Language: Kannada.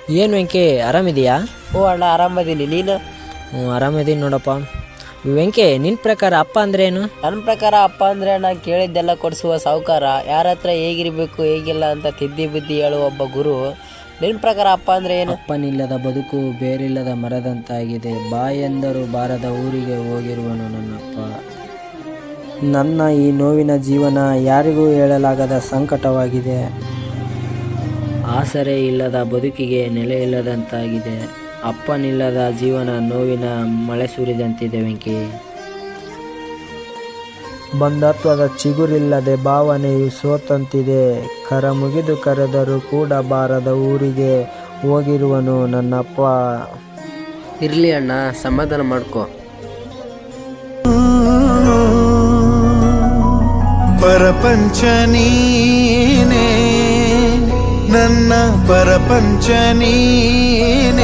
ಏನು ವೆಂಕಿ ಆರಾಮಿದೆಯಾ? ಓ ಅಣ್ಣ, ಆರಾಮದೀನಿ. ನೀನು? ಹ್ಞೂ ಆರಾಮಿದ್ದೀನಿ ನೋಡಪ್ಪ. ವೆಂಕಿ, ನಿನ್ನ ಪ್ರಕಾರ ಅಪ್ಪ ಅಂದ್ರೆ ಏನು? ನನ್ನ ಪ್ರಕಾರ ಅಪ್ಪ ಅಂದರೆ ಅಣ್ಣ, ಕೇಳಿದ್ದೆಲ್ಲ ಕೊಡಿಸುವ ಸಾಹುಕಾರ, ಯಾರ ಹತ್ರ ಹೇಗಿರಬೇಕು ಹೇಗಿಲ್ಲ ಅಂತ ತಿದ್ದಿ ಬುದ್ಧಿ ಹೇಳುವ ಒಬ್ಬ ಗುರು. ನಿನ್ನ ಪ್ರಕಾರ ಅಪ್ಪ ಅಂದರೆ ಏನು? ಅಪ್ಪನಿಲ್ಲದ ಬದುಕು ಬೇರಿಲ್ಲದ ಮರದಂತಾಗಿದೆ. ಬಾ ಎಂದರೂ ಬಾರದ ಊರಿಗೆ ಹೋಗಿರುವನು ನನ್ನಪ್ಪ. ನನ್ನ ಈ ನೋವಿನ ಜೀವನ ಯಾರಿಗೂ ಹೇಳಲಾಗದ ಸಂಕಟವಾಗಿದೆ. ಆಸರೆ ಇಲ್ಲದ ಬದುಕಿಗೆ ನೆಲೆ ಇಲ್ಲದಂತಾಗಿದೆ. ಅಪ್ಪನಿಲ್ಲದ ಜೀವನ ನೋವಿನ ಮಳೆ ಸುರಿದಂತಿದೆ ವೆಂಕಿ. ಬಂಧತ್ವದ ಚಿಗುರಿಲ್ಲದೆ ಭಾವನೆಯು ಸೋತಂತಿದೆ. ಕರ ಮುಗಿದು ಕರೆದರೂ ಕೂಡ ಬಾರದ ಊರಿಗೆ ಹೋಗಿರುವನು ನನ್ನಪ್ಪ. ಇರಲಿ ಅಣ್ಣ, ಸಮಾಧಾನ ಮಾಡ್ಕೊ. ಪರಪಂಚ ನೀನೇ, ನನ್ನ ಪರಪಂಚ ನೀನೇ.